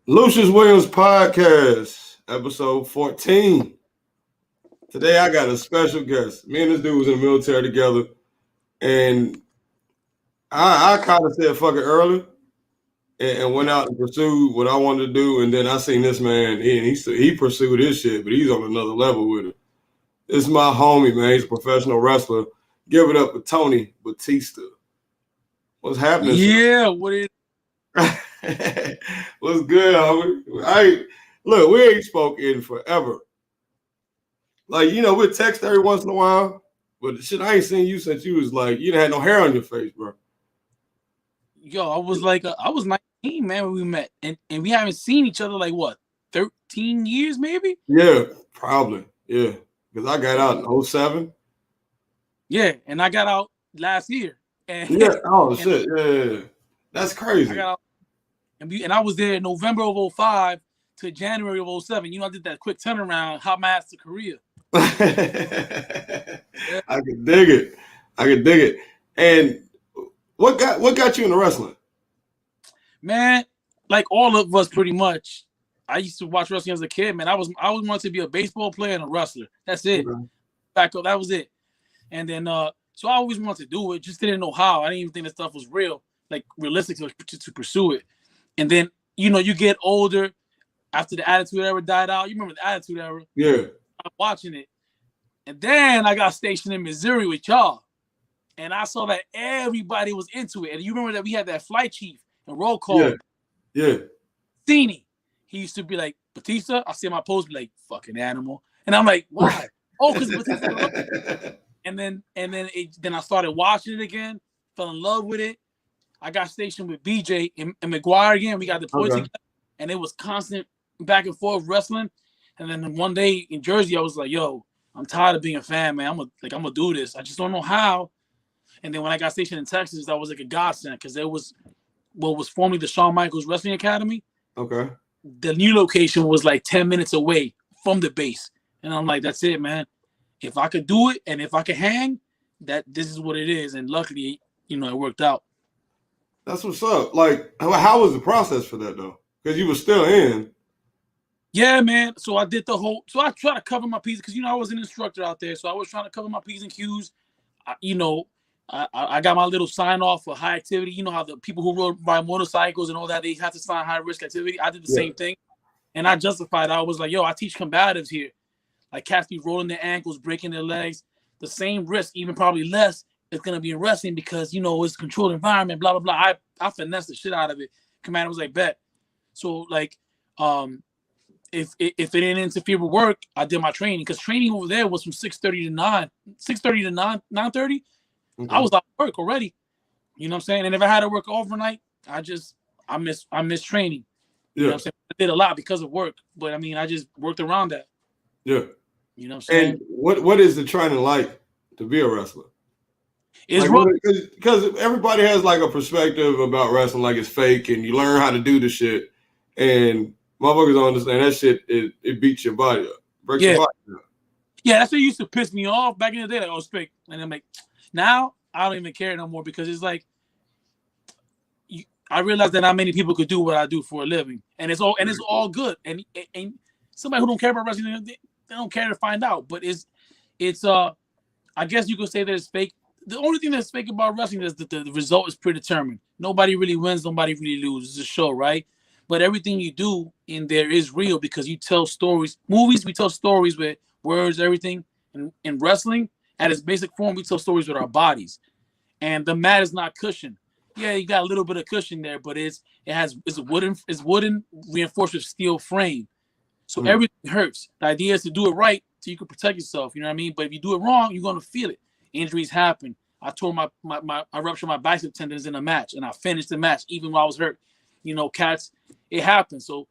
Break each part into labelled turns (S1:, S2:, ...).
S1: Lucious Williams podcast, episode 14. Today I got a special guest. Me and this dude was in the military together, and I kind of said fuck it early and went out and pursued what I wanted to do. And then I seen this man, and he pursued his shit, but he's on another level with it. This is my homie, man. He's a professional wrestler. Give it up for Tony Batista. What's happening?
S2: Yeah, what is?
S1: What's good, homie? Look, we ain't spoke in forever. Like, we'll text every once in a while, but shit, I ain't seen you since you was like, you didn't have no hair on your face, bro.
S2: Yo, I was 19, man, when we met, and we haven't seen each other like what, 13 years, maybe?
S1: Yeah, probably. Yeah, because I got out in 2007.
S2: Yeah, and I got out last year. And,
S1: yeah. Oh shit. Yeah, that's crazy.
S2: I got out, and I was there in November of 2005 to January of 2007. I did that quick turnaround, hot my ass to Korea.
S1: Yeah. I can dig it. And what got you into wrestling?
S2: Man, like all of us pretty much. I used to watch wrestling as a kid, man. I always wanted to be a baseball player and a wrestler. That's it.
S1: Okay.
S2: Back up, that was it. And then so I always wanted to do it, just didn't know how. I didn't even think that stuff was real, like realistic to pursue it. And then, you get older after the Attitude Era died out. You remember the Attitude Era?
S1: Yeah.
S2: I'm watching it. And then I got stationed in Missouri with y'all. And I saw that everybody was into it. And you remember that we had that flight chief and roll call.
S1: Yeah.
S2: Cini. He used to be like, Batista, I see my post, be like, fucking animal. And I'm like, why? Oh, because Batista. And then I started watching it again, fell in love with it. I got stationed with BJ and McGuire again. We got deployed together, and it was constant back and forth wrestling. And then one day in Jersey, I was like, yo, I'm tired of being a fan, man. I'm gonna do this. I just don't know how. And then when I got stationed in Texas, that was like a godsend because there was what was formerly the Shawn Michaels Wrestling Academy.
S1: Okay.
S2: The new location was like 10 minutes away from the base. And I'm like, that's it, man. If I could do it and if I could hang, this is what it is. And luckily, it worked out.
S1: That's what's up. Like, how was the process for that though? Because you were still in.
S2: Yeah, man. So I did so I tried to cover my P's because I was an instructor out there. So I was trying to cover my P's and Q's. I got my little sign off for high activity. You know how the people who ride motorcycles and all that, they have to sign high risk activity. I did the same thing. And I justified it. I was like, yo, I teach combatives here. Like cats be rolling their ankles, breaking their legs. The same risk, even probably less, is going to be in wrestling because, it's a controlled environment, blah, blah, blah. I finessed the shit out of it. Commander was like, bet. So, like, if it didn't interfere with work, I did my training. Because training over there was from 6:30 to 9:30. Okay. I was out of work already. You know what I'm saying? And if I had to work overnight, I missed training. You know what I'm saying? I did a lot because of work. But, I just worked around that.
S1: Yeah.
S2: You know what I'm saying?
S1: And what is the training like to be a wrestler?
S2: It's
S1: like, because everybody has like a perspective about wrestling, like it's fake, and you learn how to do the shit, and motherfuckers don't understand that shit. It beats your body up, breaks your body up. Yeah,
S2: that's what used to piss me off back in the day. Like, oh, it's fake, and I'm like, now I don't even care no more because it's like, I realize that not many people could do what I do for a living, and it's all good. And somebody who don't care about wrestling, they don't care to find out. But it's I guess you could say that it's fake. The only thing that's fake about wrestling is that the result is predetermined. Nobody really wins, nobody really loses. It's a show, right? But everything you do in there is real because you tell stories. Movies, we tell stories with words, everything. In wrestling, at its basic form, we tell stories with our bodies. And the mat is not cushioned. Yeah, you got a little bit of cushion there, but it's wooden reinforced with steel frame. So everything hurts. The idea is to do it right so you can protect yourself. You know what I mean? But if you do it wrong, you're gonna feel it. Injuries happen. I ruptured my bicep tendons in a match, and I finished the match even while I was hurt. Cats, it happens. So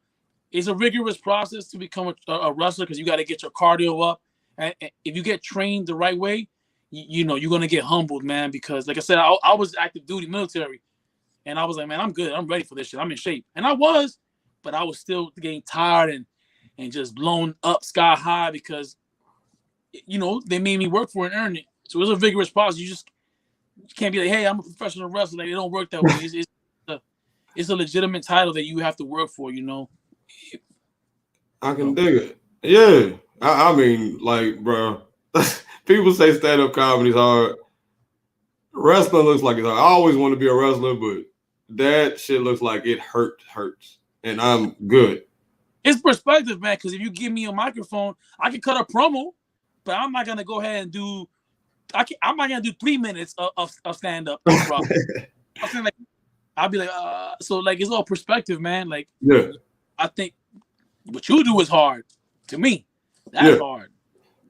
S2: it's a rigorous process to become a wrestler because you got to get your cardio up. And if you get trained the right way, you're gonna get humbled, man. Because like I said, I was active duty military, and I was like, man, I'm good. I'm ready for this shit. I'm in shape, and I was, but I was still getting tired and just blown up sky high because they made me work for it and earn it. So it was a vigorous process. You can't be like, hey, I'm a professional wrestler. Like, it don't work that way. It's a legitimate title that you have to work for,
S1: I can dig it. Yeah. I mean, like, bro, people say stand-up comedy's hard. Wrestling looks like it's hard. I always want to be a wrestler, but that shit looks like it hurts. And I'm good.
S2: It's perspective, man, because if you give me a microphone, I can cut a promo, but I'm not going to go ahead and do I'm not gonna do 3 minutes of stand up. I'm saying, like, I'll be like, so like it's all perspective, man. Like,
S1: yeah,
S2: I think what you do is hard to me. That's hard.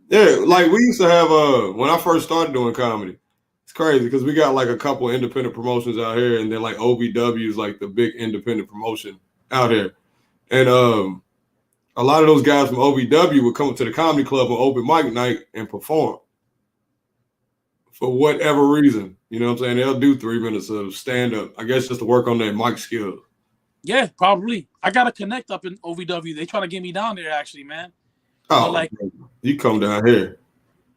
S1: Yeah, like we used to have when I first started doing comedy. It's crazy because we got like a couple of independent promotions out here, and then like OVW is like the big independent promotion out here, and a lot of those guys from OVW would come to the comedy club on open mic night and perform. For whatever reason, you know what I'm saying? They'll do 3 minutes of stand-up, I guess just to work on their mic skills.
S2: Yeah, probably. I got to connect up in OVW. They try to get me down there, actually, man.
S1: Oh, like, you come down here.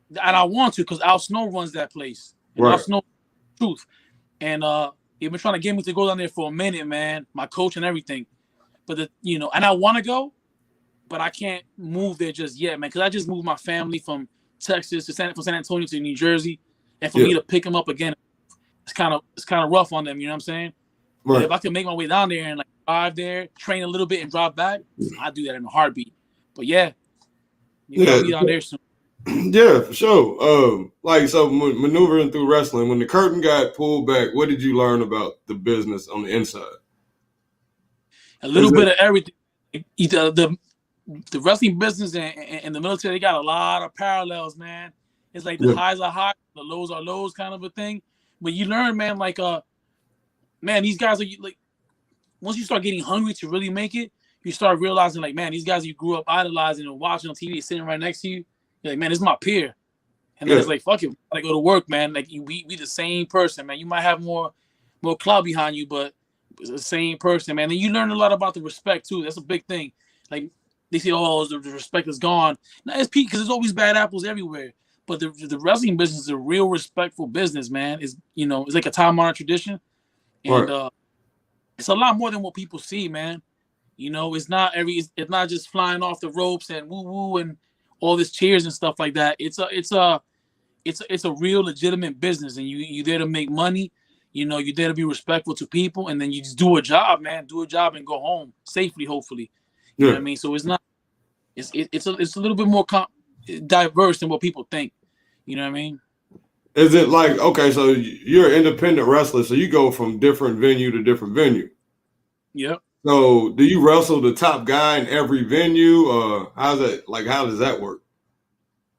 S2: And I want to because Al Snow runs that place. And
S1: right.
S2: Al Snow, truth. And they've been trying to get me to go down there for a minute, man. My coach and everything. But, and I want to go, but I can't move there just yet, man, because I just moved my family from Texas to from San Antonio to New Jersey. And for me to pick them up again, it's kind of rough on them. You know what I'm saying? Right. If I can make my way down there and like drive there, train a little bit, and drive back, I'd do that in a heartbeat. But I'll be down there soon.
S1: Yeah, for sure. Like so, maneuvering through wrestling, when the curtain got pulled back, what did you learn about the business on the inside?
S2: A little bit of everything. The wrestling business and the military, they got a lot of parallels, man. It's like the highs are high, the lows are lows, kind of a thing. But you learn, man, like man, these guys are like, once you start getting hungry to really make it, you start realizing, like, man, these guys you grew up idolizing and watching on TV, sitting right next to you, you're like, man, this is my peer. And then it's like, fuck it, I go to work, man. Like, we the same person, man. You might have more clout behind you, but it's the same person, man. And you learn a lot about the respect too. That's a big thing. Like, they say, oh, the respect is gone. No, it's peak because there's always bad apples everywhere. But the wrestling business is a real respectful business, man. It's it's like a time-honored tradition, and it's a lot more than what people see, man. It's not just flying off the ropes and woo woo and all this cheers and stuff like that. It's a real legitimate business, and you there to make money. You're there to be respectful to people, and then you just do a job, man. Do a job and go home safely, hopefully. You know what I mean? So it's not. It's a little bit more diverse than what people think. You know what I mean?
S1: Is it like, okay, so you're an independent wrestler, so you go from different venue to different venue.
S2: Yep.
S1: So do you wrestle the top guy in every venue, or how does that work?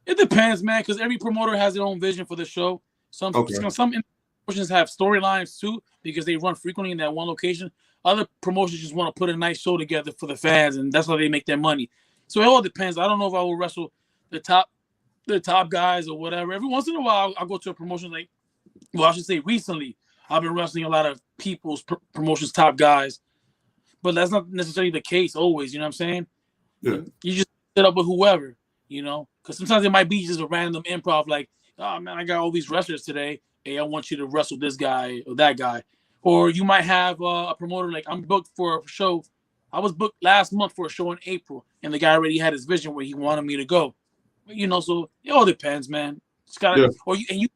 S2: It depends, man, because every promoter has their own vision for the show. Some promotions have storylines too, because they run frequently in that one location. Other promotions just want to put a nice show together for the fans, and that's how they make their money. So it all depends. I don't know if I will wrestle the top guys or whatever. Every once in a while, I'll go to a promotion I should say recently, I've been wrestling a lot of people's promotions, top guys. But that's not necessarily the case always, you know what I'm saying? Yeah. You just set up with whoever, because sometimes it might be just a random improv like, oh, man, I got all these wrestlers today. Hey, I want you to wrestle this guy or that guy. Or you might have a promoter like, I'm booked for a show. I was booked last month for a show in April, and the guy already had his vision where he wanted me to go. So it all depends, man. It's gotta, you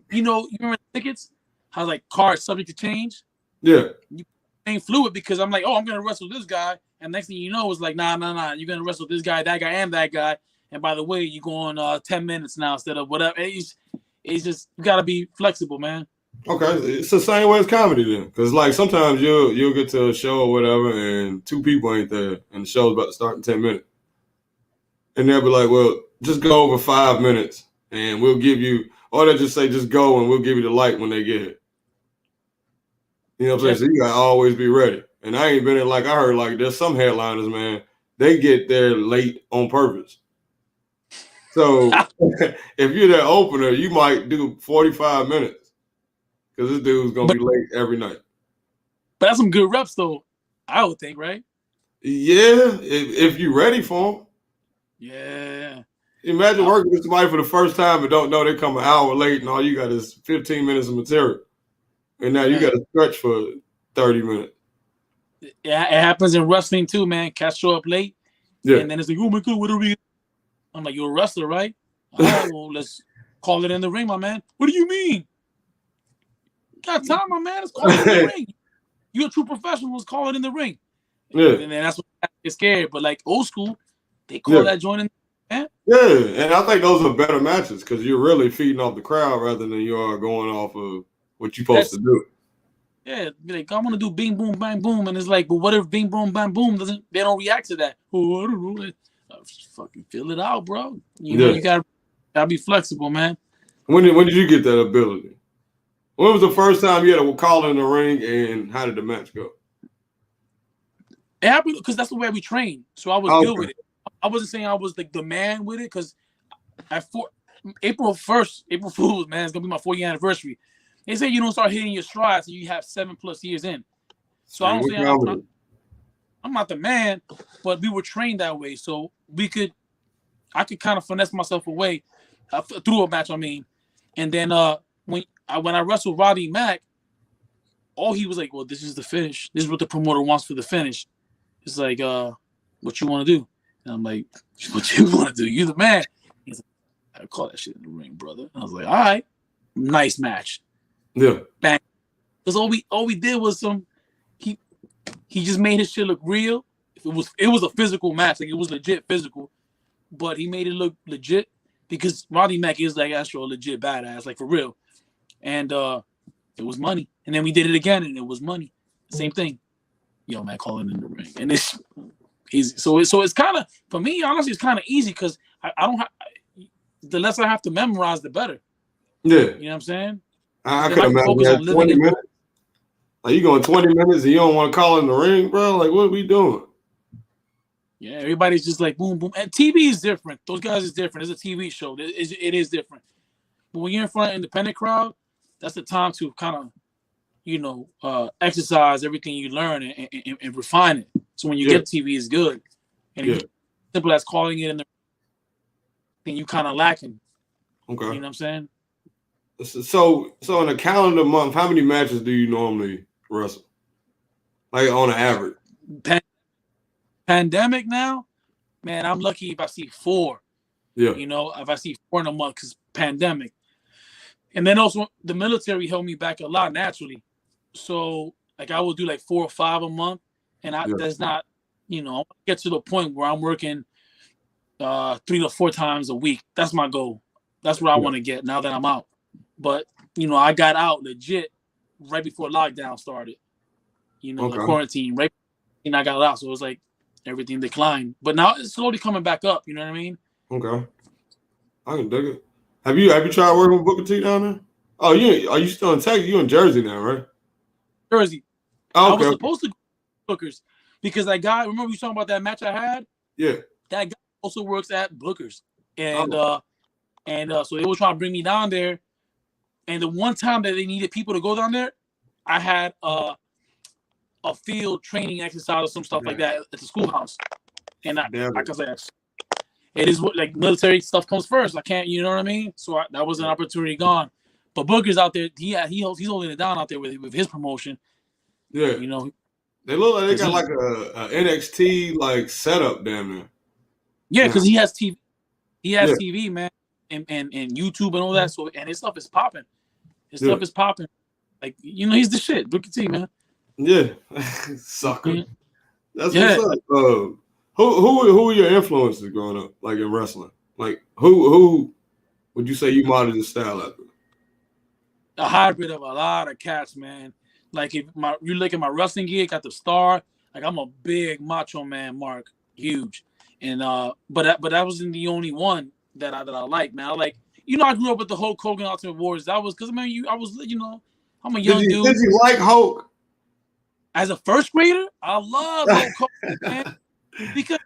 S2: remember the tickets? How like cards subject to change?
S1: Yeah.
S2: You ain't fluid because I'm like, oh, I'm gonna wrestle this guy, and next thing you know, it's like, nah, you're gonna wrestle this guy, that guy, and that guy. And by the way, you go on 10 minutes now instead of whatever. It's just you gotta be flexible, man.
S1: Okay, it's the same way as comedy then, because like sometimes you'll get to a show or whatever, and 2 people ain't there, and the show's about to start in 10 minutes, and they'll be like, well, just go over 5 minutes, and we'll give you, or they'll just say, just go, and we'll give you the light when they get here. You know what I'm saying? So you gotta always be ready. And I ain't been in, like I heard, like there's some headliners, man, they get there late on purpose. So if you're that opener, you might do 45 minutes because this dude's gonna be late every night.
S2: But that's some good reps, though. I would think, right?
S1: Yeah, if you're ready for them.
S2: Yeah.
S1: Imagine working with somebody for the first time and don't know they come an hour late and all you got is 15 minutes of material. And now you got to stretch for 30 minutes.
S2: it happens in wrestling too, man. Cats show up late, and then it's like, oh my god, what are we? I'm like, you're a wrestler, right? All right, well, let's call it in the ring, my man. What do you mean? Got time, my man? Let's call it in the ring. You're a true professional. Let's call it in the ring.
S1: Yeah.
S2: And then that's what gets scared. But like old school, they call that joint in.
S1: Yeah, and I think those are better matches because you're really feeding off the crowd rather than you are going off of what you're supposed to do.
S2: Yeah, like I want to do bing boom bang boom, and it's like, but what if bing boom bang boom doesn't? They don't react to that. Oh, I don't know. Just fucking fill it out, bro. You know, you gotta be flexible, man.
S1: When did you get that ability? When was the first time you had a call in the ring, and how did the match go?
S2: It happened because that's the way we trained, so I was good with it. I wasn't saying I was like the man with it because April 1st, April Fools, man, it's gonna be my 4-year anniversary. They say you don't start hitting your stride so you have 7+ years in. So I don't say I'm not the man, but we were trained that way, so I could kind of finesse myself away through a match. I mean, and then when I wrestled Roddy Mack, all he was like, "Well, this is the finish. This is what the promoter wants for the finish." It's like, what you want to do? And I'm like, what you want to do? You're the man. He's like, I call that shit in the ring, brother. And I was like, all right, nice match.
S1: Yeah.
S2: Bang. Because all we did was he just made his shit look real. It was a physical match, like it was legit physical, but he made it look legit because Roddy Mack is like actually a legit badass, like for real. And it was money. And then we did it again, and it was money. Same thing. Yo, man, call it in the ring, and it's easy. So it's kind of, for me, honestly, it's kind of easy because I don't have. The less I have to memorize, the better.
S1: Yeah,
S2: you know what I'm saying.
S1: I could imagine 20 minutes. Like you going 20 minutes and you don't want to call in the ring, bro? Like what are we doing?
S2: Yeah, everybody's just like boom, boom. And TV is different. Those guys is different. It's a TV show. It is different. But when you're in front of an independent crowd, that's the time to kind of, exercise everything you learn and refine it. So when you get TV, it's good. And it's simple as calling it in the thing you kind of lacking.
S1: Okay.
S2: You know what I'm saying?
S1: So in a calendar month, how many matches do you normally wrestle? Like on an average?
S2: Pandemic now, man, I'm lucky if I see 4.
S1: Yeah.
S2: If I see 4 in a month because pandemic. And then also the military held me back a lot naturally. So like I will do like 4 or 5 a month. And that's not, I get to the point where I'm working 3 to 4 times a week. That's my goal. That's what I want to get now that I'm out. But, I got out legit right before lockdown started. The quarantine, right? And I got out. So it was like everything declined. But now it's slowly coming back up. You know what I mean?
S1: Okay. I can dig it. Have you tried working with Booker T down there? Oh, are you still in Texas? You in Jersey now, right?
S2: Jersey.
S1: Oh, okay.
S2: I was supposed to go to Booker's because that guy, remember we talking about that match I had?
S1: Yeah.
S2: That guy also works at Booker's. And so they were trying to bring me down there. And the one time that they needed people to go down there, I had a field training exercise or some stuff like that at the schoolhouse. And like I said, it is what like military stuff comes first. I can't, you know what I mean? So that was an opportunity gone. But Booker's out there, he's holding it down out there with his promotion.
S1: Yeah. They look like they got like a NXT like setup down there.
S2: Yeah, because he has TV. He has TV, man, and YouTube and all that. So and his stuff is popping. His stuff is popping. Like, he's the shit. Booker T, man.
S1: Yeah. Sucker. That's what's up. Who are your influences growing up, like in wrestling? Like who would you say you modeled your style after?
S2: A hybrid of a lot of cats, man. Like if you look at my wrestling gear, got the star. Like I'm a big Macho Man mark, huge. And but that wasn't the only one that I like, man. I like, I grew up with the Hulk Hogan Ultimate Warriors. That was because I'm a young dude.
S1: Did you like Hulk?
S2: As a first grader, I love Hulk Hogan, man. Because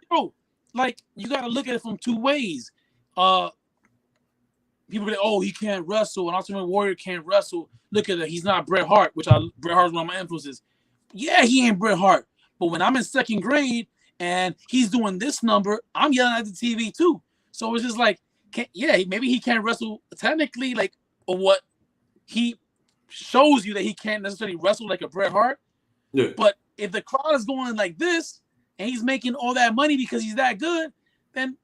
S2: you gotta look at it from 2 ways. People say, "Oh, he can't wrestle," and Ultimate Warrior can't wrestle. Look at it, he's not Bret Hart, Bret Hart's one of my influences. Yeah, he ain't Bret Hart, but when I'm in 2nd grade and he's doing this number, I'm yelling at the TV too. So it's just like, maybe he can't wrestle technically, like, or what he shows you that he can't necessarily wrestle like a Bret Hart.
S1: Yeah.
S2: But if the crowd is going like this and he's making all that money because he's that good, then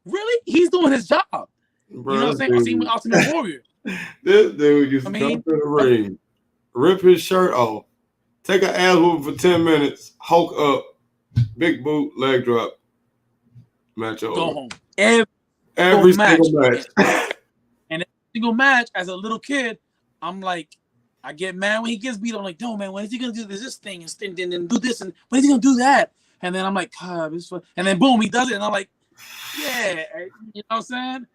S2: really he's doing his job.
S1: Bro,
S2: you know what I'm saying? I've seen with Ultimate Warrior.
S1: This dude used to come to the ring, rip his shirt off, take an ass whooping for 10 minutes, hulk up, big boot, leg drop, match over.
S2: Go home.
S1: Every single match.
S2: And every single match, as a little kid, I'm like, I get mad when he gets beat. I'm like, no, man, when is he going to do this thing and do this? And when is he going to do that? And then I'm like, God, this fun. And then boom, he does it. And I'm like, yeah. You know what I'm saying?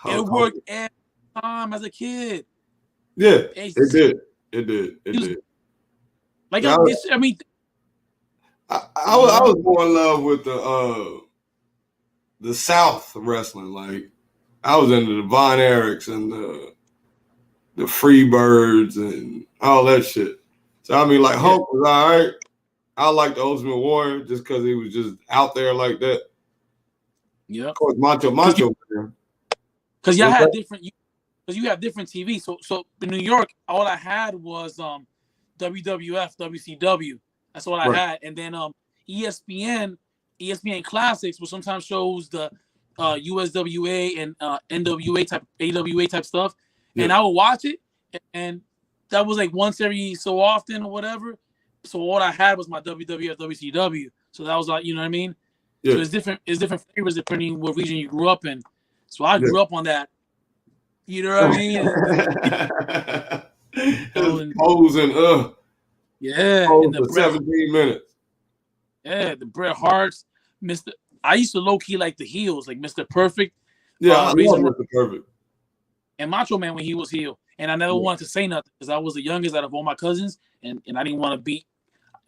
S2: It worked every time as a kid.
S1: Yeah, it did.
S2: Like,
S1: I was more in love with the South wrestling. Like, I was into the Von Erichs and the Freebirds and all that shit. So I mean, like, Hulk was all right. I like the Ultimate Warrior just because he was just out there like that.
S2: Yeah.
S1: Of course, Macho.
S2: Because y'all had different. Because you have different TV. So in New York, all I had was WWF, WCW. That's all I had. And then ESPN Classics, which sometimes shows the USWA and AWA type stuff. Yeah. And I would watch it, and that was like once every so often or whatever. So all I had was my WWF, WCW. So that was like, you know what I mean? Yeah. So it's different flavors depending what region you grew up in. So I grew up on that. You know what I mean?
S1: Posing,
S2: and the
S1: 17 minutes.
S2: Yeah, the Bret Harts, Mr. I used to low key like the heels, like Mr. Perfect.
S1: Yeah, I love Mr. Perfect.
S2: And Macho Man when he was heel. And I never wanted to say nothing because I was the youngest out of all my cousins, and I didn't want to be.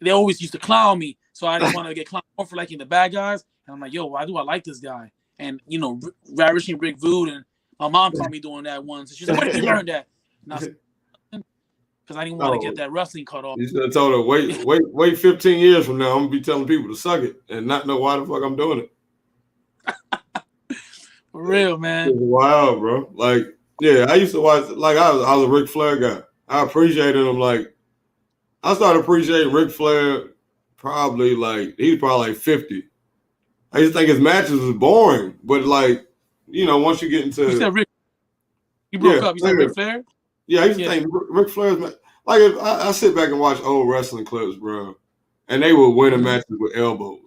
S2: They always used to clown me, so I didn't want to get clowned for liking the bad guys. And I'm like, yo, why do I like this guy? And you know, ravishing Rick Vood, and my mom caught me doing that once. And she's like, where did you learn that? Because I didn't want to get that wrestling cut off.
S1: You should have told her, wait 15 years from now, I'm gonna be telling people to suck it and not know why the fuck I'm doing it.
S2: For real, man.
S1: It's wild, bro. Like, yeah, I used to watch. Like, I was a Ric Flair guy. I appreciated him. Like, I started appreciating Ric Flair probably he was probably like 50. I used to think his matches was boring, but like, you know, once you get into
S2: you said Rick, you broke up. You said Ric Flair.
S1: Yeah, I used to think Ric Flair's match. Like, if I sit back and watch old wrestling clips, bro, and they were winning matches with elbows.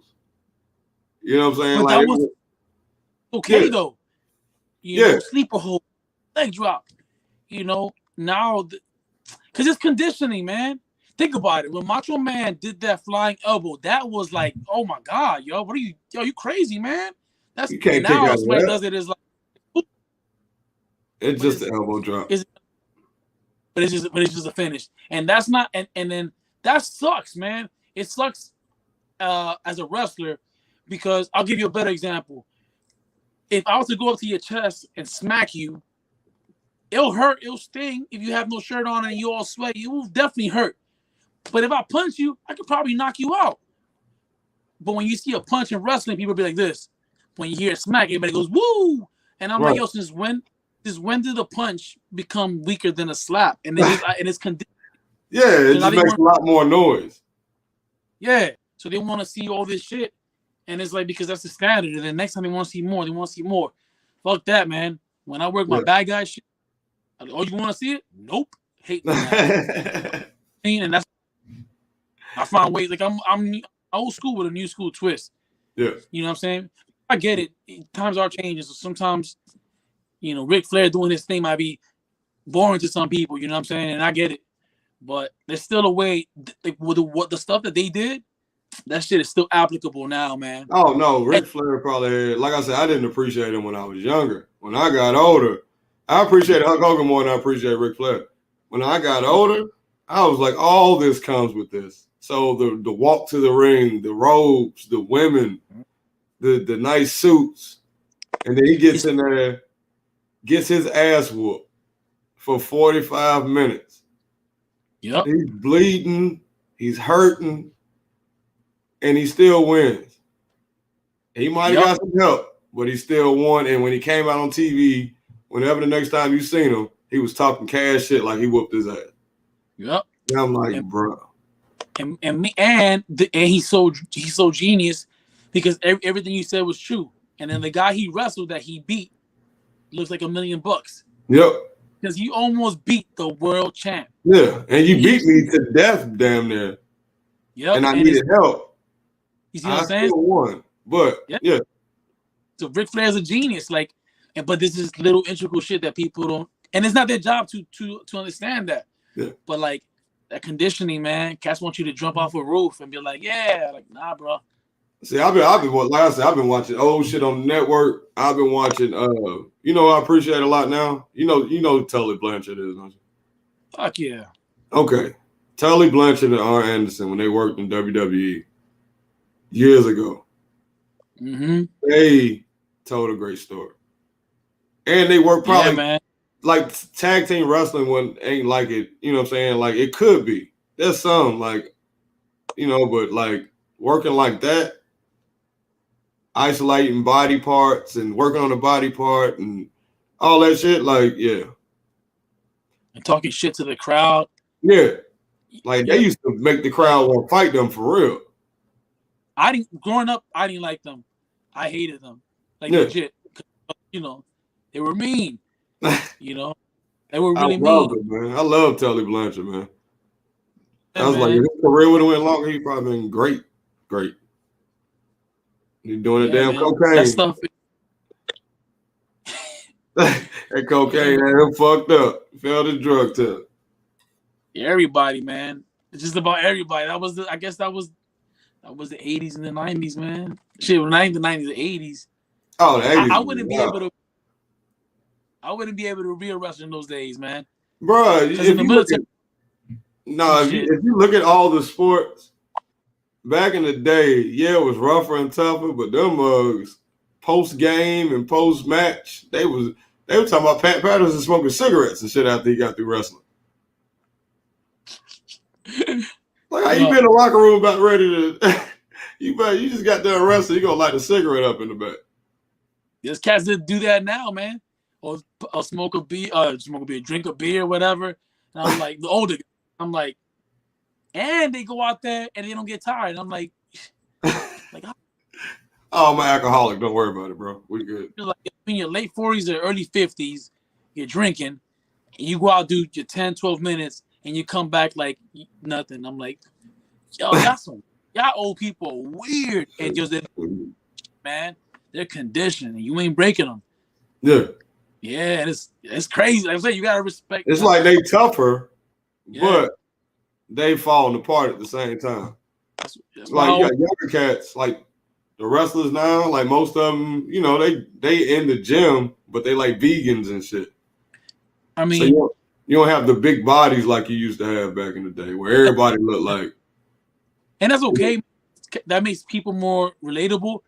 S1: You know what I'm saying?
S2: But
S1: like,
S2: that was okay though. You know, sleeper hold, leg drop. You know, now because it's conditioning, man. Think about it. When Macho Man did that flying elbow, that was like, oh my God, yo, what are you? Yo, you crazy, man? That's
S1: you can't
S2: now somebody does it is like
S1: it's just an elbow drop.
S2: But it's just a finish. And that's not and then that sucks, man. It sucks as a wrestler because I'll give you a better example. If I was to go up to your chest and smack you, it'll hurt, it'll sting. If you have no shirt on and you all sweaty, it will definitely hurt. But if I punch you, I could probably knock you out. But when you see a punch in wrestling, people be like this. When you hear a smack, everybody goes, woo! And I'm like, yo, since when did a punch become weaker than a slap? And it's conditioned.
S1: Yeah, it just makes a lot more noise.
S2: Yeah. So they want to see all this shit. And it's like, because that's the standard. And then next time they want to see more. Fuck that, man. When I work my bad guy shit, oh, you want to see it? Nope. Hate that. And that's, I find ways, like I'm old school with a new school twist.
S1: Yeah.
S2: You know what I'm saying? I get it. Times are changing. So sometimes, you know, Ric Flair doing his thing might be boring to some people, you know what I'm saying? And I get it. But there's still a way, like, with the stuff that they did, that shit is still applicable now, man.
S1: Oh, no. Ric Flair probably, like I said, I didn't appreciate him when I was younger. When I got older, I appreciated Hulk Hogan more than I appreciate Ric Flair. When I got older, I was like, all this comes with this. So the walk to the ring, the robes, the women, the nice suits. And then he gets in there, gets his ass whooped for 45 minutes.
S2: Yep.
S1: He's bleeding, he's hurting, and he still wins. He might have got some help, but he still won. And when he came out on TV, whenever the next time you seen him, he was talking cash shit like he whooped his ass.
S2: Yep.
S1: And I'm like, bro.
S2: and he's so genius because everything you said was true. And then the guy he wrestled that he beat looks like $1 million.
S1: Yep.
S2: Because he almost beat the world champ.
S1: Yeah, and you beat me to death, damn near.
S2: Yep.
S1: And I needed help.
S2: You see what I'm saying?
S1: Still won, but yeah.
S2: So Ric Flair's a genius, but this is little integral shit that people don't, and it's not their job to understand that.
S1: Yeah.
S2: But like that conditioning, man, cats want you to jump off a roof and be like, yeah, like nah, bro.
S1: See, I've been like I said, I've been watching old shit on the network. I've been watching. You know, I appreciate a lot now. You know who Tully Blanchard is, don't you?
S2: Fuck yeah.
S1: Okay, Tully Blanchard and R. Anderson when they worked in WWE years ago.
S2: Mm-hmm.
S1: They told a great story, and they worked probably
S2: man.
S1: Like tag team wrestling ain't like it. You know what I'm saying? Like it could be. There's some like, you know, but like working like that. Isolating body parts and working on the body part and all that shit, like, yeah.
S2: And talking shit to the crowd.
S1: Yeah. Like, they used to make the crowd want to fight them for real.
S2: Growing up, I didn't like them. I hated them. Like, legit. You know, they were mean. You know, they were really mean.
S1: It, man. I love Tully Blanchard, man. I was like, if his career would have went longer, he'd probably been great. Great. He's doing the damn cocaine.
S2: That stuff.
S1: That cocaine had him fucked up. Failed his drug test.
S2: Everybody, man. It's just about everybody. I guess that was the 80s and the 90s, man. Shit, not even the 90s, the 80s.
S1: Oh, the 80s.
S2: I wouldn't be able to be a wrestler in those days, man.
S1: Bro, if you look at all the sports back in the day, yeah, it was rougher and tougher, but them mugs post game and post match, they were talking about Pat Patterson smoking cigarettes and shit after he got through wrestling. Like how you been in the locker room about ready to you just got done wrestling, you gonna light a cigarette up in the back.
S2: There's cats that do that now, man. Or smoke a beer, drink a beer, whatever. And I'm like, the older, I'm like, and they go out there and they don't get tired. And I'm like,
S1: oh, I'm an alcoholic. Don't worry about it, bro. We good.
S2: You're like in your late 40s or early 50s, you're drinking, and you go out, do your 10, 12 minutes, and you come back like nothing. I'm like, yo, y'all old people are weird. And just man, they're conditioned, and you ain't breaking them.
S1: Yeah.
S2: Yeah, and it's crazy. Like I said, you gotta respect.
S1: It's like they tougher, but they falling apart at the same time. That's like you got younger cats, like the wrestlers now. Like most of them, you know, they in the gym, but they like vegans and shit.
S2: I mean,
S1: so you don't have the big bodies like you used to have back in the day, where everybody looked like.
S2: And that's okay. That makes people more relatable.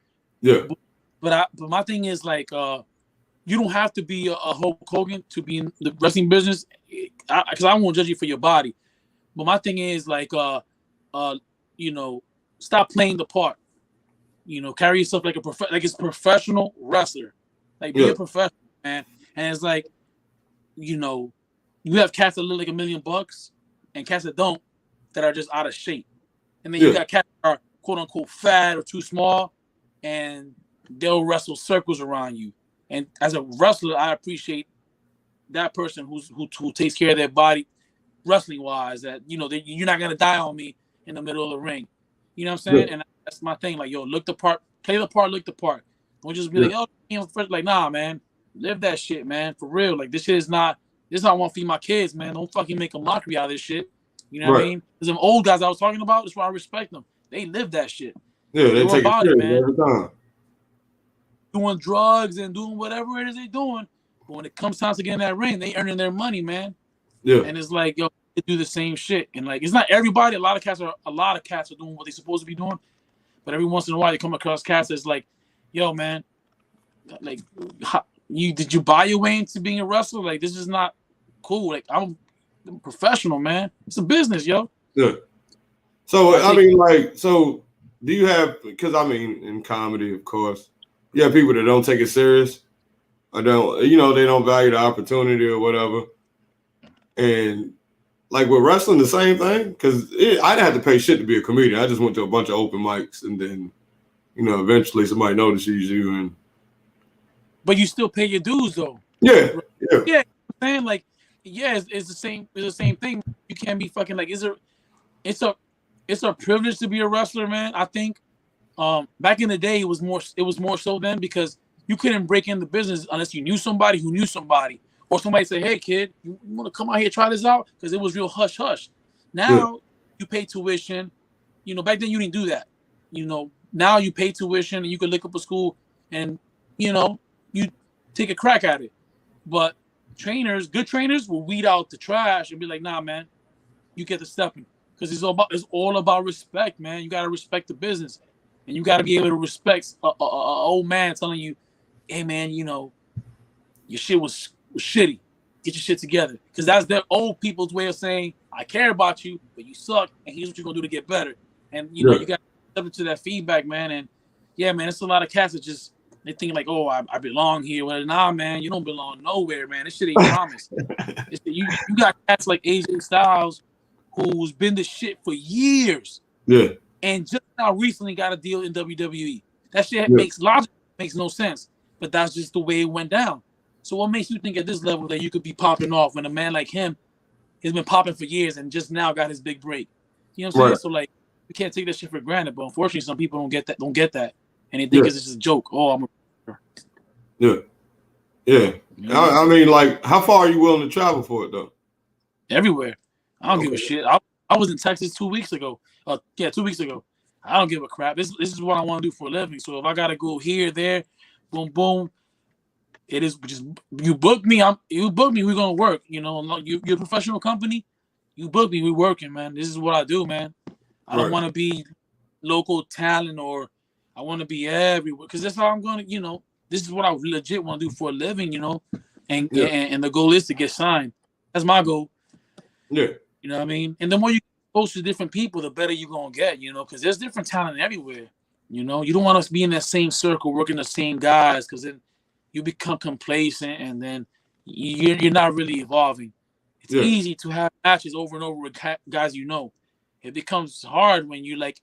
S1: Yeah.
S2: But my thing is like. You don't have to be a Hulk Hogan to be in the wrestling business, because I won't judge you for your body. But my thing is like, you know, stop playing the part. You know, carry yourself like it's professional wrestler. Like be a professional, man. And it's like, you know, you have cats that look like $1 million and cats that don't, that are just out of shape. And then you got cats that are quote unquote fat or too small, and they'll wrestle circles around you. And as a wrestler, I appreciate that person who takes care of their body, wrestling wise. That you know you're not gonna die on me in the middle of the ring. You know what I'm saying? And that's my thing. Like, yo, look the part, play the part, look the part. Don't just be like, oh, you know, like, nah, man, live that shit, man, for real. Like, this shit is not. This is how I want to feed my kids, man. Don't fucking make a mockery out of this shit. You know what I mean? Because them old guys I was talking about, that's why I respect them. They live that shit.
S1: Yeah, they take it serious every time.
S2: Doing drugs and doing whatever it is they're doing, but when it comes time to get in that ring, they earning their money, man.
S1: Yeah.
S2: And it's like, yo, they do the same shit. And like, it's not everybody. A lot of cats are doing what they're supposed to be doing, but every once in a while they come across cats that's like, yo, man, like, did you buy your way into being a wrestler? Like, this is not cool. Like, I'm a professional, man. It's a business, yo.
S1: Yeah. So I mean, like, so do you have? Because I mean, in comedy, of course. You have people that don't take it serious, or don't, you know, they don't value the opportunity or whatever. And like with wrestling, the same thing? Because I didn't have to pay shit to be a comedian. I just went to a bunch of open mics, and then, eventually somebody notices you. And
S2: but you still pay your dues, though.
S1: Yeah.
S2: Yeah, I'm saying, like, yeah, it's the same. It's the same thing. You can't be fucking like. It's a privilege to be a wrestler, man. I think. Back in the day, it was more so then because you couldn't break in the business unless you knew somebody who knew somebody, or somebody say, "Hey, kid, you want to come out here try this out?" Because it was real hush hush. Now you pay tuition. Back then you didn't do that. Now you pay tuition and you can look up a school and you take a crack at it. But good trainers will weed out the trash and be like, "Nah, man, you get the stepping." Because it's all about respect, man. You gotta respect the business. And you got to be able to respect a old man telling you, "Hey, man, your shit was shitty. Get your shit together." Because that's their old people's way of saying, "I care about you, but you suck, and here's what you're going to do to get better." And, you got to step into that feedback, man. And, yeah, man, it's a lot of cats that just, they think like, "Oh, I belong here." Well, nah, man, you don't belong nowhere, man. This shit ain't promised. You got cats like AJ Styles who's been the shit for years.
S1: Yeah.
S2: And just now recently got a deal in WWE. That shit makes no sense, but that's just the way it went down. So what makes you think at this level that you could be popping off when a man like him has been popping for years and just now got his big break? You know what I'm saying? So like, you can't take that shit for granted. But unfortunately, some people don't get that, and they think it's just a joke. Oh, I'm a
S1: yeah. I mean, like, how far are you willing to travel for it though?
S2: Everywhere. I don't give a shit. I was in Texas 2 weeks ago. 2 weeks ago. I don't give a crap. This is what I want to do for a living. So if I gotta go here, there, boom, boom, it is just you book me. We're gonna work. You're a professional company. You book me. We're working, man. This is what I do, man. I don't want to be local talent or I want to be everywhere because that's how I'm gonna. This is what I legit want to do for a living. And the goal is to get signed. That's my goal.
S1: Yeah.
S2: You know what I mean? And the more you exposed to different people, the better you're gonna get, because there's different talent everywhere. You don't want us to be in that same circle working the same guys, because then you become complacent and then you're not really evolving. It's easy to have matches over and over with guys It becomes hard when you like,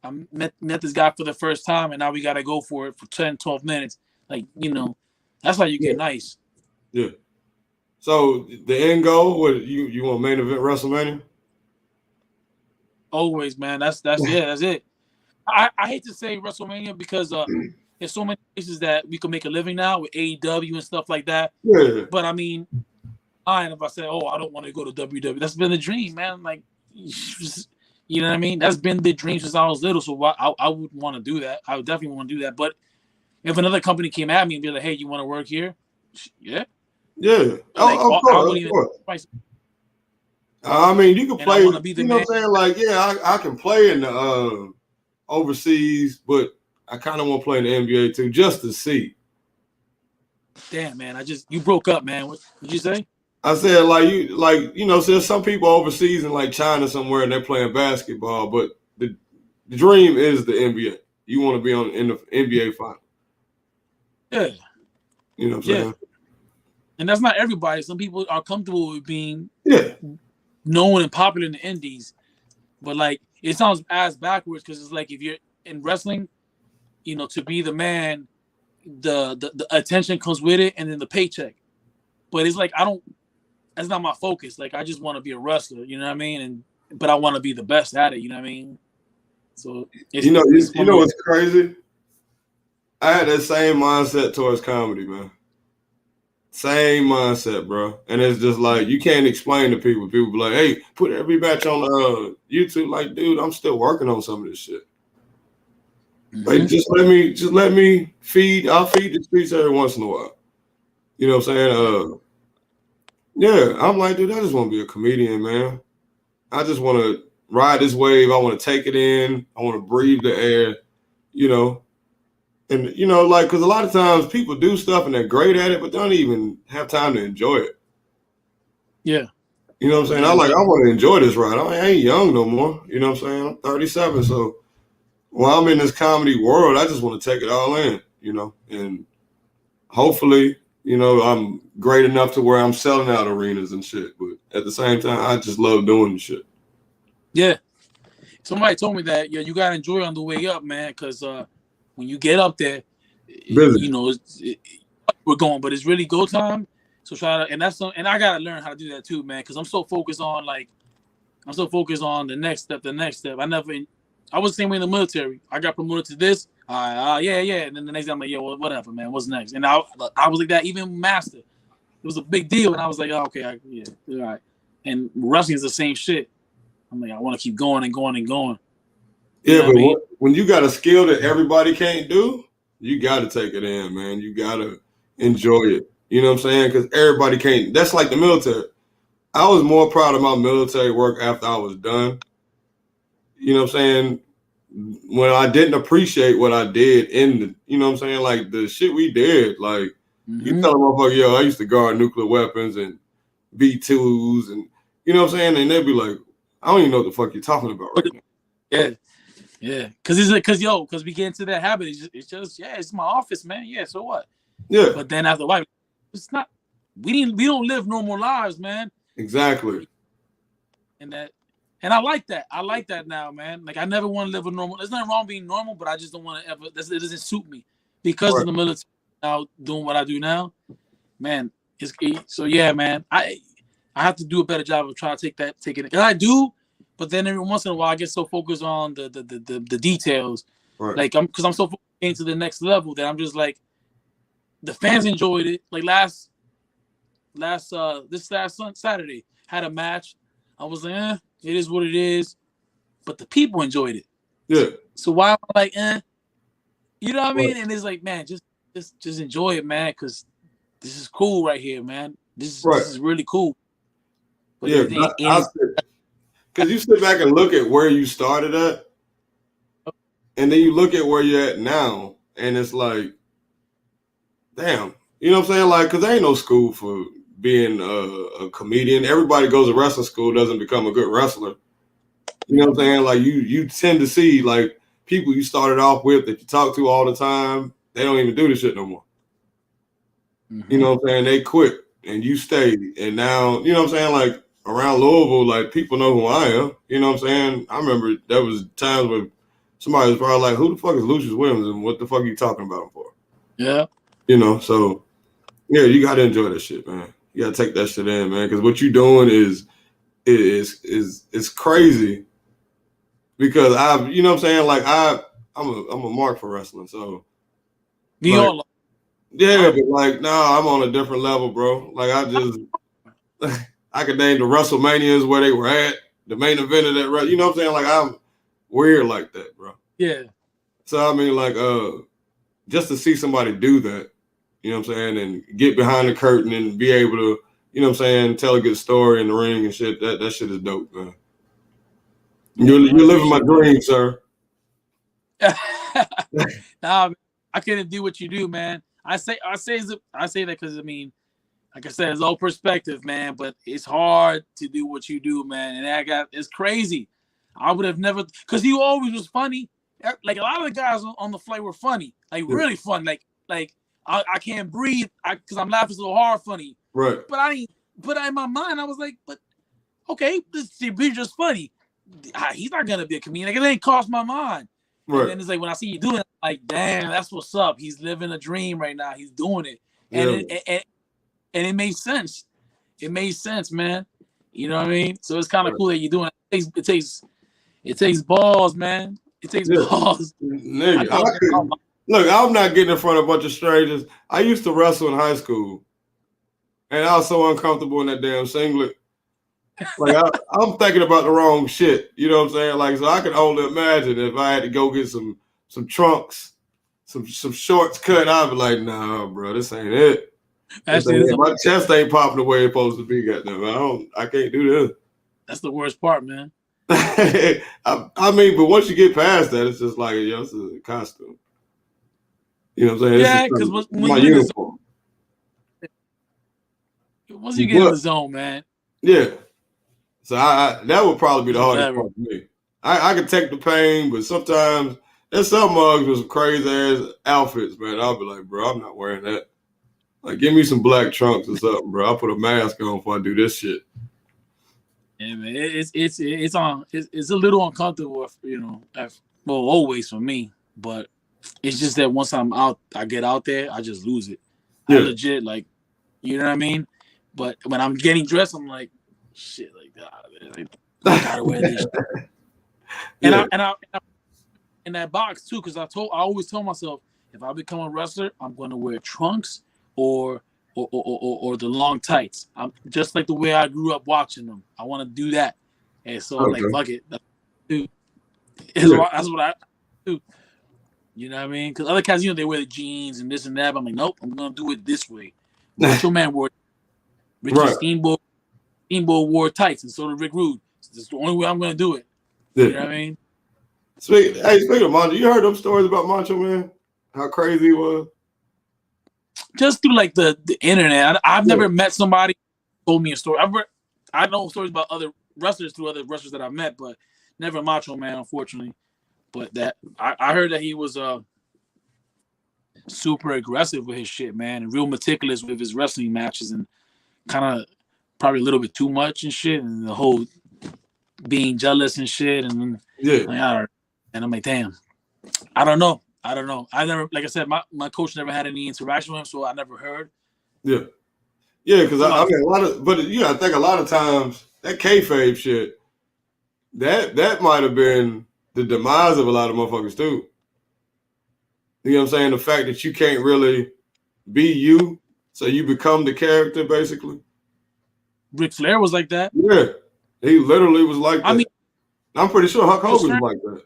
S2: I met this guy for the first time and now we gotta go for it for 10, 12 minutes. Like, that's how you get nice.
S1: Yeah. So the end goal, what you want main event WrestleMania?
S2: Always, man. That's it. I hate to say WrestleMania because there's so many places that we can make a living now with AEW and stuff like that.
S1: Yeah.
S2: But I mean, if I say, "Oh, I don't want to go to WWE," that's been the dream, man. Like, you know what I mean? That's been the dream since I was little. So I would want to do that. I would definitely want to do that. But if another company came at me and be like, "Hey, you want to work here?" Yeah.
S1: Yeah.
S2: Like,
S1: of course. I mean, you can play. You know what I'm saying? Like, I can play in the overseas, but I kind of want to play in the NBA too, just to see.
S2: Damn, man! You broke up, man. What did you say?
S1: I said, there's some people overseas in like China somewhere and they're playing basketball, but the dream is the NBA. You want to be in the NBA final.
S2: Yeah.
S1: You know what I'm saying?
S2: And that's not everybody. Some people are comfortable with being known and popular in the indies, but like it sounds ass backwards because it's like if you're in wrestling, to be the man, the attention comes with it, and then the paycheck. But it's like that's not my focus. Like I just want to be a wrestler, you know what I mean? But I want to be the best at it, you know what I mean? So
S1: what's crazy? I had that same mindset towards comedy, man. Same mindset, bro. And it's just like you can't explain to people. People be like, "Hey, put every match on YouTube." Like, dude, I'm still working on some of this shit. Mm-hmm. Like, just let me feed. I'll feed the streets every once in a while. You know what I'm saying? I'm like, dude, I just want to be a comedian, man. I just want to ride this wave. I want to take it in. I want to breathe the air. And, like, because a lot of times people do stuff and they're great at it, but don't even have time to enjoy it.
S2: Yeah.
S1: You know what I'm saying? I want to enjoy this ride. I ain't young no more. You know what I'm saying? I'm 37. So while I'm in this comedy world, I just want to take it all in, and hopefully you know, I'm great enough to where I'm selling out arenas and shit. But at the same time, I just love doing the shit.
S2: Yeah. Somebody told me that, you got to enjoy on the way up, man, because when you get up there,
S1: Busy.
S2: We're going, but it's really go time. So try to, and I got to learn how to do that too, man, because I'm so focused on the next step. I was the same way in the military. I got promoted to this. Yeah. And then the next day I'm like, well, whatever, man. What's next? And I was like that even master. It was a big deal. And I was like, oh, okay, all right. And wrestling is the same shit. I'm like, I want to keep going and going and going.
S1: Yeah, but when you got a skill that everybody can't do, you got to take it in, man. You got to enjoy it. You know what I'm saying? Because everybody can't. That's like the military. I was more proud of my military work after I was done. You know what I'm saying? When I didn't appreciate what I did in the, you know what I'm saying? Like the shit we did, like you tell a motherfucker, yo, I used to guard nuclear weapons and B2s and, you know what I'm saying? And they'd be like, I don't even know what the fuck you're talking about right now.
S2: Yeah. Because we get into that habit. It's just, it's my office, man. Yeah, so what?
S1: Yeah.
S2: But then after a while, it's not, we don't live normal lives, man.
S1: Exactly.
S2: And I like that. I like that now, man. Like I never want to live a normal. There's nothing wrong being normal, but I just don't want to ever. It doesn't suit me because of the military. Now doing what I do now, man. So yeah, man. I have to do a better job of trying to take it. And I do, but then every once in a while I get so focused on the details, like because I'm so focused into the next level that I'm just like, the fans enjoyed it. Like this last Saturday had a match. I was like, it is what it is, but the people enjoyed it.
S1: Yeah.
S2: So why am I like, you know what I mean? And it's like, man, just enjoy it, man, because this is cool right here, man. This is really cool. But
S1: because you sit back and look at where you started at, and then you look at where you're at now, and it's like, damn, you know what I'm saying? Like, because there ain't no school for being a comedian. Everybody goes to wrestling school, doesn't become a good wrestler. You know what I'm saying? Like you tend to see like people you started off with that you talk to all the time, they don't even do this shit no more. You know what I'm saying? They quit and you stayed. And now, you know what I'm saying? Like around Louisville, like people know who I am. You know what I'm saying? I remember there was times where somebody was probably like, who the fuck is Lucious Williams and what the fuck are you talking about him for?
S2: Yeah.
S1: You know, so yeah, you gotta enjoy that shit, man. You gotta take that shit in, man, because what you're doing is crazy. Because you know what I'm saying, like I'm a mark for wrestling, so yeah, but like I'm on a different level, bro. Like I could name the Wrestlemanias where they were at, the main event of that, you know what I'm saying? Like I'm weird like that, bro.
S2: Yeah.
S1: So I mean, like just to see somebody do that, you know what I'm saying, and get behind the curtain and be able to, you know what I'm saying, tell a good story in the ring and shit, that shit is dope, man. You're living my dream, sir.
S2: Nah, I couldn't do what you do, man. I say that because I mean, like I said, it's all perspective, man. But it's hard to do what you do, man. And it's crazy. I would have never, because you always was funny. Like a lot of the guys on the flight were funny, like really fun. Like I can't breathe because I'm laughing so hard, funny.
S1: Right.
S2: But in my mind, I was like, but okay, he's just funny. He's not gonna be a comedian. Like, it ain't crossed my mind. Right. And then it's like when I see you doing it, I'm like, damn, that's what's up. He's living a dream right now. He's doing it, and it made sense. It made sense, man. You know what I mean? So it's kind of cool that you're doing it. It takes balls, man. It takes balls.
S1: Nigga, look, I'm not getting in front of a bunch of strangers. I used to wrestle in high school, and I was so uncomfortable in that damn singlet. Like I'm thinking about the wrong shit. You know what I'm saying? Like, so I can only imagine if I had to go get some trunks, some shorts cut, I'd be like, nah, bro, this ain't it. My chest ain't popping the way it's supposed to be. Goddamn, I can't do this.
S2: That's the worst part, man.
S1: I mean, but once you get past that, it's just like, it's a costume. You know what I'm saying?
S2: Yeah, because my uniform. Once you get in the zone, man.
S1: Yeah. So that would probably be the hardest part for me. I could take the pain, but sometimes there's some mugs with some crazy ass outfits, man. I'll be like, bro, I'm not wearing that. Like, give me some black trunks or something, bro. I'll put a mask on before I do this shit.
S2: Yeah, man, it's a little uncomfortable, well, always for me, but it's just that once I get out there, I just lose it. I
S1: Yeah.
S2: legit, like, you know what I mean? But when I'm getting dressed, I'm like, shit, like, I gotta wear this. And
S1: Yeah.
S2: I in that box too, because I always tell myself, if I become a wrestler, I'm gonna wear trunks or the long tights. I'm just like the way I grew up watching them. I want to do that, and so I'm like, fuck it, dude. That's what I do. You know what I mean? Because other cats, they wear the jeans and this and that. But I'm like, nope, I'm gonna do it this way. Macho Man wore Richie Steamboat wore tights, and so did Rick Rude. So this is the only way I'm gonna do it.
S1: Yeah.
S2: You know what I mean?
S1: Speaking of Macho, you heard them stories about Macho Man? How crazy he was?
S2: Just through like the internet. I've never met somebody who told me a story. I know stories about other wrestlers through other wrestlers that I've met, but never Macho Man, unfortunately. But that I heard that he was super aggressive with his shit, man, and real meticulous with his wrestling matches, and kind of probably a little bit too much and shit, and the whole being jealous and shit, and and I'm like, damn, I don't know. I never, like I said, my coach never had any interaction with him, so I never heard.
S1: Yeah, because I mean, I think a lot of times that kayfabe shit, that might have been the demise of a lot of motherfuckers too. You know what I'm saying? The fact that you can't really be you, so you become the character, basically.
S2: Ric Flair was like that.
S1: Yeah, he literally was like that.
S2: I mean,
S1: I'm pretty sure Hulk Hogan was like that.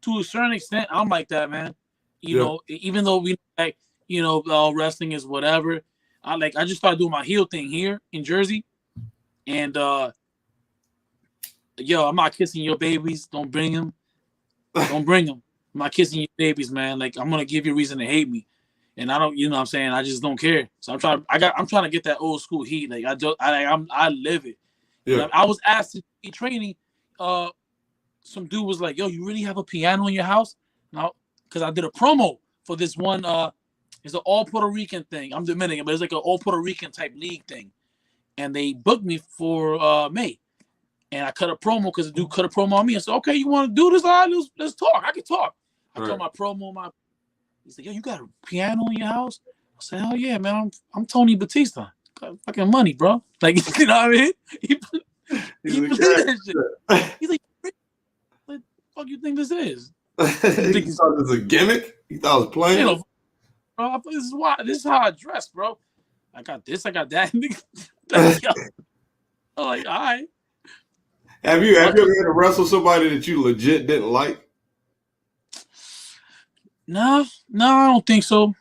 S2: To a certain extent, I'm like that, man. You know, even though we like, wrestling is whatever. I just started doing my heel thing here in Jersey, and I'm not kissing your babies. Don't bring them. Don't bring them. I'm not kissing your babies, man. Like, I'm gonna give you a reason to hate me, and I don't. You know what I'm saying? I just don't care. So I'm trying to get that old school heat. Like, I live it.
S1: Yeah.
S2: I was asked to be training. Some dude was like, yo, you really have a piano in your house? No, because I did a promo for this one. It's an all Puerto Rican thing. I'm Dominican, but it's like an all Puerto Rican type league thing. And they booked me for May. And I cut a promo because the dude cut a promo on me. I said, okay, you want to do this? All right, let's talk. I can talk. I cut my promo. He's like, yo, you got a piano in your house? I said, hell yeah, man. I'm Tony Batista. Got fucking money, bro. Like, you know what I mean? He played that shit. He's like, what the fuck you think this is?
S1: You thought it was a gimmick? You thought I was playing?
S2: Bro, this is how I dress, bro. I got this, I got that. I'm like, all right.
S1: Have you ever had to wrestle somebody that you legit didn't like?
S2: No, I don't think so.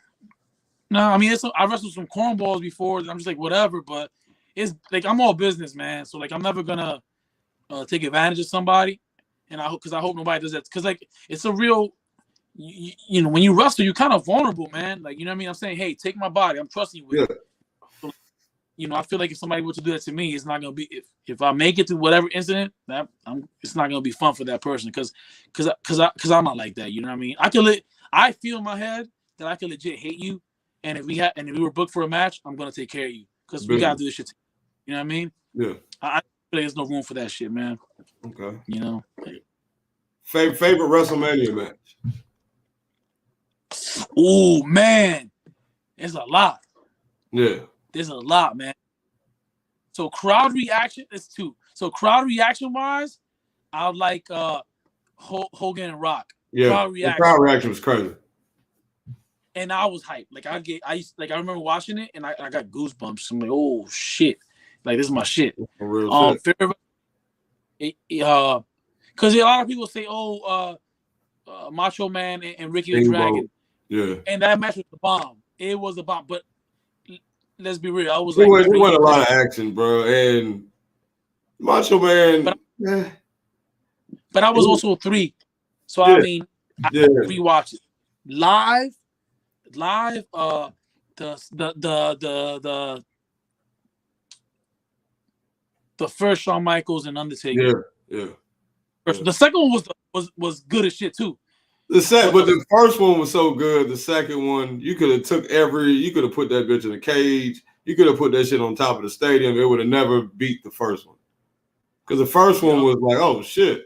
S2: No, I mean, I wrestled some cornballs before. I'm just like, whatever, but it's like, I'm all business, man. So like, I'm never gonna take advantage of somebody, and I hope nobody does that. Because like, it's a real, when you wrestle, you're kind of vulnerable, man. Like, you know what I mean? I'm saying, hey, take my body. I'm trusting you with it. So, I feel like if somebody were to do that to me, it's not gonna be if I make it to whatever incident, it's not gonna be fun for that person because I'm not like that. You know what I mean? I feel in my head that I can legit hate you, and if we were booked for a match, I'm gonna take care of you because we gotta do this shit. You know what I mean? Yeah. I feel like there's no room for that shit, man.
S1: Okay. Favorite WrestleMania match?
S2: Oh man, there's a lot.
S1: Yeah.
S2: There's a lot, man. So crowd reaction, it's two. So crowd reaction wise, I would like Hogan and Rock.
S1: Yeah, the crowd reaction was crazy.
S2: And I was hyped. Like I remember watching it and I got goosebumps. I'm like, oh shit. Like this is my shit. Because a lot of people say, Macho Man and Ricky the Dragon.
S1: Yeah.
S2: And that match was the bomb. It was a bomb, but let's be real.
S1: It was a lot of action, bro. And Macho Man.
S2: But I was also 3. So I mean, I rewatched it. Live, the first Shawn Michaels and Undertaker.
S1: Yeah.
S2: The second one was good as shit too.
S1: But the first one was so good. The second one, you could have put that bitch in a cage. You could have put that shit on top of the stadium. It would have never beat the first one. Because the first one was like, oh shit.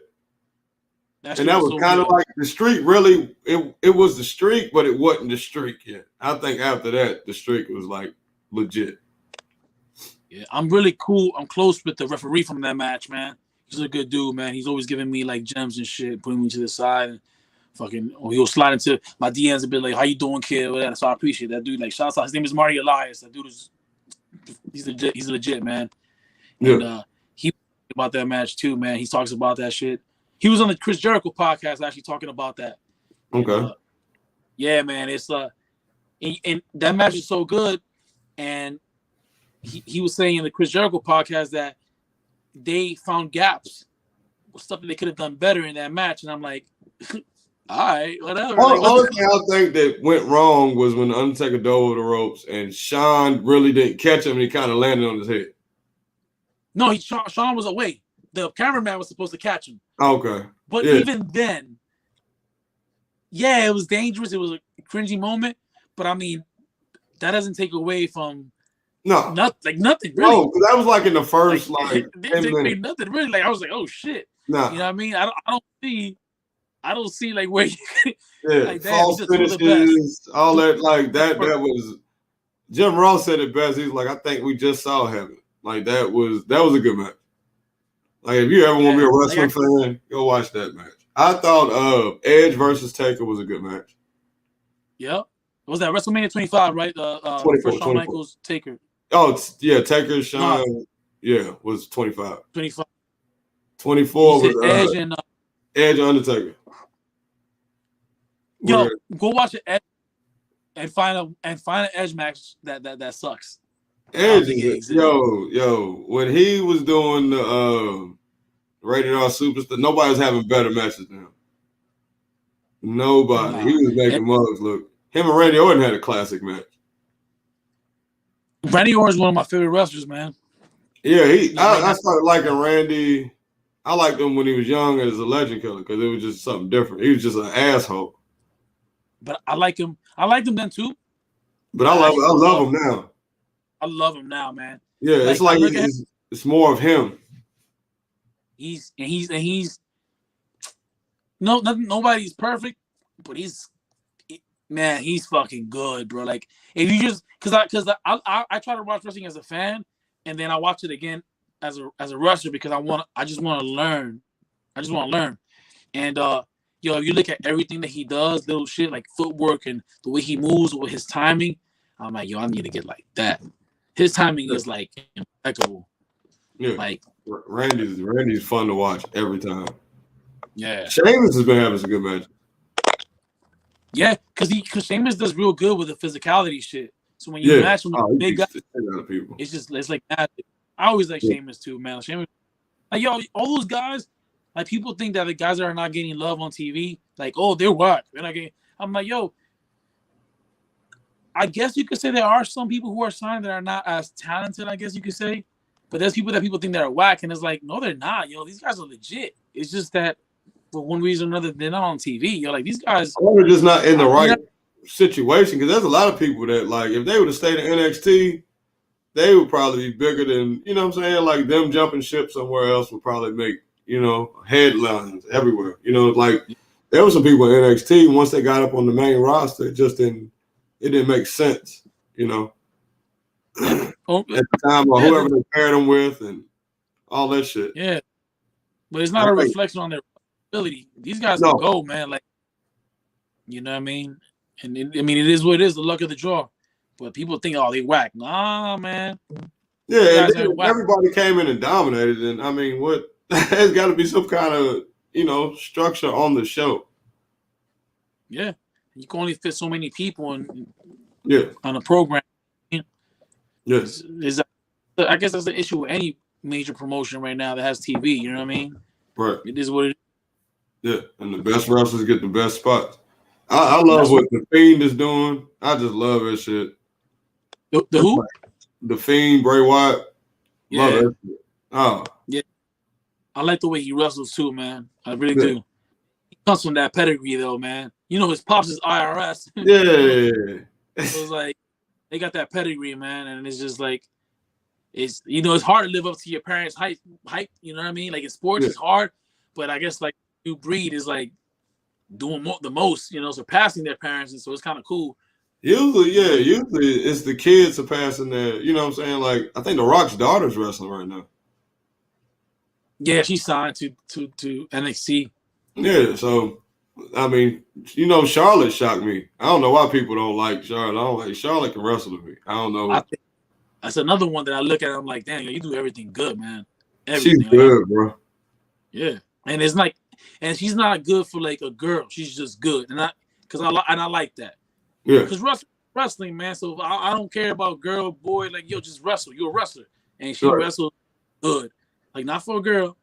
S1: That was so kind of like the streak. Really, it was the streak, but it wasn't the streak yet. I think after that, the streak was like legit.
S2: Yeah, I'm really cool. I'm close with the referee from that match, man. He's a good dude, man. He's always giving me like gems and shit, putting me to the side, and he'll slide into my DMs and be like, "How you doing, kid?" So I appreciate that dude. Like, shouts out. His name is Marty Elias. That dude he's legit, man. And
S1: Yeah.
S2: he about that match too, man. He talks about that shit. He was on the Chris Jericho podcast actually talking about that.
S1: Okay.
S2: And, yeah, man. It's and that match is so good, and he was saying in the Chris Jericho podcast that they found gaps, stuff that they could have done better in that match, and I'm like, all right, whatever.
S1: Only thing I think that went wrong was when the Undertaker dove over the ropes and Shawn really didn't catch him and he kind of landed on his head.
S2: No, Shawn was away. The cameraman was supposed to catch him.
S1: Okay.
S2: But even then, yeah, it was dangerous. It was a cringy moment. But I mean, that doesn't take away from nothing really.
S1: No, because that was like in the first
S2: it didn't take away nothing really. Like I was like, oh shit.
S1: Nah.
S2: You know what I mean? I don't see like where you
S1: like false finishes, all that. Like that was Jim Ross said it best. He's like, I think we just saw heaven. Like that was a good match. Like if you ever want to be a wrestling fan, go watch that match. I thought Edge versus Taker was a good match.
S2: Yep. Was that WrestleMania 25, right?
S1: 24,
S2: Shawn Michaels Taker.
S1: Oh yeah, Taker Shawn. Yeah, was 25.
S2: 25.
S1: 24 was
S2: Edge and
S1: Edge Undertaker.
S2: Yo, go watch an Edge and find an Edge match that sucks.
S1: Edge, when he was doing the Rated R Superstar, nobody was having better matches than him. Nobody. He was making mugs look. Him and Randy Orton had a classic match.
S2: Randy Orton is one of my favorite wrestlers, man.
S1: Yeah, I started liking Randy. I liked him when he was young as a legend killer because it was just something different. He was just an asshole.
S2: But I like him. I liked him then too.
S1: But I love him now.
S2: I love him now, man.
S1: Yeah, it's like it's more of him.
S2: Nobody's perfect, but he's fucking good, bro. Like if you just because I try to watch wrestling as a fan, and then I watch it again as a wrestler because I just want to learn. And if you look at everything that he does, little shit like footwork and the way he moves with his timing, I'm like, I need to get like that. His timing is like impeccable.
S1: Yeah, like Randy's fun to watch every time.
S2: Yeah,
S1: Sheamus has been having some good matches.
S2: Yeah, because Sheamus does real good with the physicality shit. So when you match him with big guys, it's like magic. I always like Sheamus too, man. Sheamus, like all those guys, like people think that the guys that are not getting love on TV, like they're whack. They're not getting. I'm like, I guess you could say there are some people who are signed that are not as talented. I guess you could say, but there's people that are whack, and it's like, no, they're not. These guys are legit. It's just that for one reason or another, they're not on TV. Like these guys,
S1: they're just not in the right situation. Because there's a lot of people that like if they would have stayed in NXT, they would probably be bigger than what I'm saying. Like them jumping ship somewhere else would probably make headlines everywhere. Like there were some people in NXT once they got up on the main roster, it didn't make sense, at the time or whoever they paired them with and all that shit.
S2: Yeah, but it's not a reflection on their ability. These guys can go, man. Like, you know what I mean? And it is what it is, the luck of the draw. But people think, they whack. Nah, man.
S1: Yeah, and everybody came in and dominated. And I mean, there's got to be some kind of, structure on the show.
S2: Yeah. You can only fit so many people on a program.
S1: Yes.
S2: I guess that's the issue with any major promotion right now that has TV. You know what I mean?
S1: Right.
S2: It is what it is.
S1: Yeah, and the best wrestlers get the best spots. I love what The Fiend is doing. I just love that shit.
S2: The who?
S1: The Fiend, Bray Wyatt.
S2: Yeah.
S1: Love that shit. Oh.
S2: Yeah. I like the way he wrestles too, man. I really do. comes from that pedigree though, man. You know his pops is IRS.
S1: Yeah.
S2: So it's like they got that pedigree, man, and it's just like it's it's hard to live up to your parents' hype. You know what I mean? Like in sports, it's hard, but I guess like new breed is like doing the most, surpassing their parents, and so it's kind of cool.
S1: Usually it's the kids surpassing their, you know what I'm saying? Like I think The Rock's daughter's wrestling right now.
S2: Yeah, she's signed to NXT.
S1: Yeah, so I mean, Charlotte shocked me. I don't know why people don't like Charlotte. I don't like Charlotte can wrestle with me. I don't know.
S2: I think that's another one that I look at. I'm like, damn, you do everything good, man. Everything.
S1: She's good, bro.
S2: Yeah, and it's like, and she's not good for like a girl. She's just good, and I like that.
S1: Yeah,
S2: because wrestling, man. So I don't care about girl, boy. Like, just wrestle. You're a wrestler, and she wrestles good. Like not for a girl.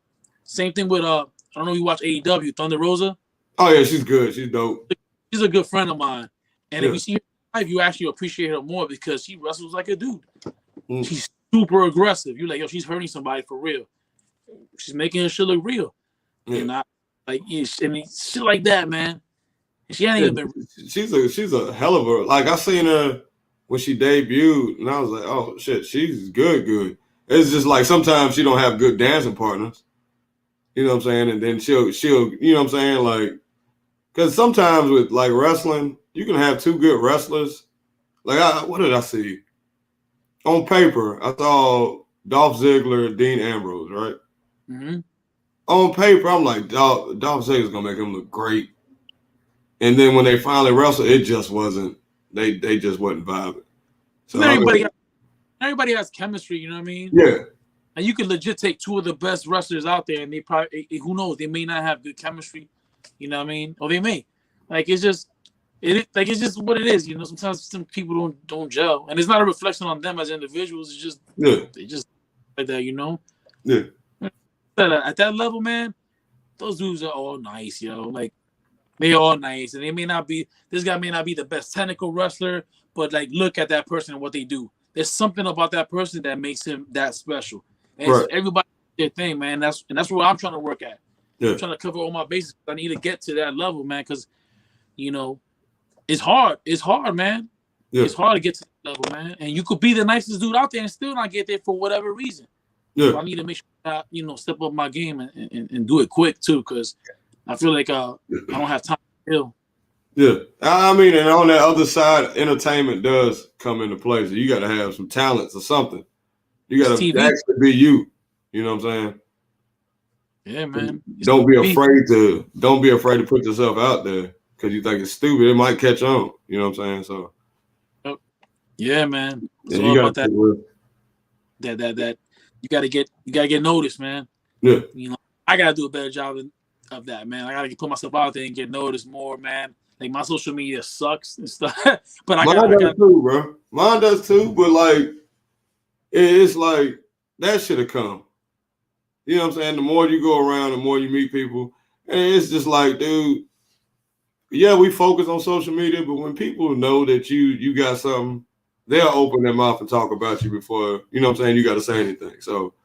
S2: Same thing with I don't know if you watch AEW, Thunder Rosa.
S1: Oh yeah, she's good. She's dope.
S2: She's a good friend of mine, and if you see her live, you actually appreciate her more because she wrestles like a dude. She's super aggressive. You're like, she's hurting somebody for real. She's making her shit look real, and I like, shit like that, man. And she ain't even been.
S1: She's a hell of a. Like I seen her when she debuted, and I was like, oh shit, she's good. It's just like sometimes she don't have good dancing partners. You know what I'm saying? And then she'll, you know what I'm saying? Like, because sometimes with like wrestling, you can have two good wrestlers. Like, what did I see? On paper, I saw Dolph Ziggler, Dean Ambrose, right?
S2: Mm-hmm.
S1: On paper, I'm like, Dolph Ziggler's going to make him look great. And then when they finally wrestled, it just wasn't, they just wasn't vibing. So
S2: everybody has chemistry, you know what I mean?
S1: Yeah.
S2: And you could legit take two of the best wrestlers out there, and they probably, who knows, they may not have good chemistry, you know what I mean? Or they may. Like, it's just what it is, Sometimes some people don't gel, and it's not a reflection on them as individuals. It's just they just like that,
S1: Yeah.
S2: At that level, man, those dudes are all nice, Like they're all nice, and this guy may not be the best technical wrestler, but like look at that person and what they do. There's something about that person that makes him that special. And everybody their thing, man. That's what I'm trying to work at. Yeah. I'm trying to cover all my bases. I need to get to that level, man, because it's hard. It's hard, man. Yeah. It's hard to get to that level, man. And you could be the nicest dude out there and still not get there for whatever reason. Yeah. So I need to make sure I, step up my game and do it quick too, because I feel like I don't have time to kill.
S1: Yeah. I mean, and on that other side, entertainment does come into play. So you got to have some talents or something. You got to actually be you. You know what I'm saying?
S2: Yeah, man.
S1: Don't be afraid to put yourself out there because you think it's stupid. It might catch on. You know what I'm saying? So.
S2: Yeah, man. It's all about that. That you gotta get noticed, man.
S1: Yeah.
S2: I gotta do a better job of that, man. I gotta put myself out there and get noticed more, man. Like my social media sucks and stuff, but
S1: Mine does too, bro. Mine does too, but like it's like that should have come. You know what I'm saying? The more you go around, the more you meet people, and it's just like, dude. Yeah, we focus on social media, but when people know that you got something, they'll open their mouth and talk about you before, you know what I'm saying, you got to say anything. So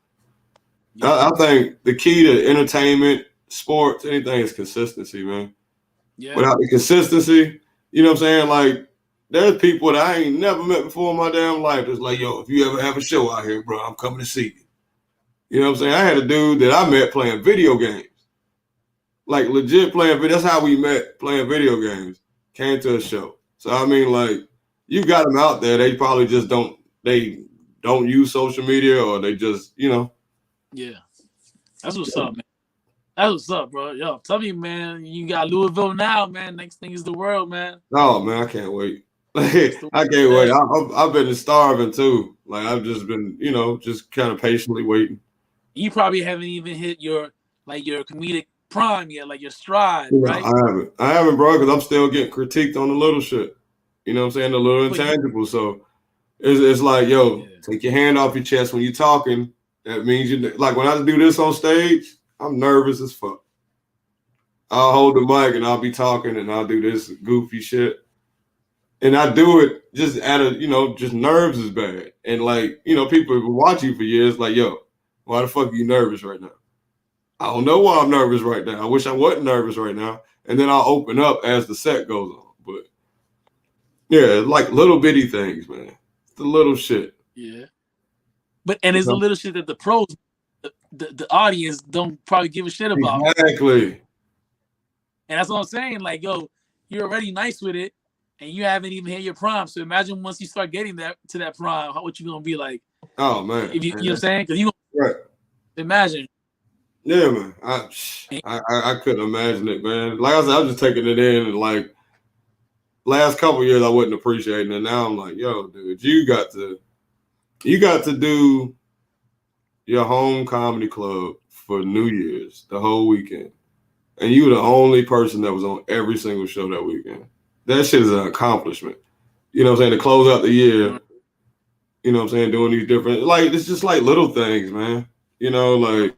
S1: I think the key to entertainment, sports, anything is consistency, man. Yeah. Without the consistency, you know what I'm saying? Like, there's people that I ain't never met before in my damn life that's like, yo, if you ever have a show out here, bro, I'm coming to see you. You know what I'm saying? I had a dude that I met playing video games. Like, legit playing video. That's how we met, playing video games. Came to a show. So, I mean, like, you got them out there. They probably just don't use social media or they just,
S2: Yeah. That's what's up, man. That's what's up, bro. Yo, tell me, man, you got Louisville now, man. Next thing is the world, man.
S1: Oh, man, I can't wait. I can't wait. I've been starving, too. Like, I've just been, just kind of patiently waiting.
S2: You probably haven't even hit your comedic prime yet, like your stride, right?
S1: I haven't, bro, because I'm still getting critiqued on the little shit. You know what I'm saying? The little intangible. So it's like, yo, take your hand off your chest when you're talking. That means like when I do this on stage, I'm nervous as fuck. I'll hold the mic and I'll be talking and I'll do this goofy shit. And I do it just just nerves is bad. And like, people have been watching you for years, like, yo, why the fuck are you nervous right now? I don't know why I'm nervous right now. I wish I wasn't nervous right now. and then I'll open up as the set goes on. But yeah, like little bitty things, man. The little shit.
S2: Yeah. But and it's the little shit that the pros, the audience don't probably give a shit about.
S1: Exactly.
S2: And that's what I'm saying. Like, yo, you're already nice with it, and you haven't even hit your prime. So imagine once you start getting to that prime, what you gonna be like?
S1: Oh man,
S2: if you know what I'm saying? Because you
S1: right.
S2: Imagine.
S1: Yeah, man. I couldn't imagine it, man. Like I said, I'm just taking it in, and like last couple years, I wasn't appreciating it. Now I'm like, yo, dude, you got to do your home comedy club for New Year's the whole weekend, and you were the only person that was on every single show that weekend. That shit is an accomplishment. You know what I'm saying? To close out the year, you know what I'm saying? Doing these different, like, it's just like little things, man. You know, like,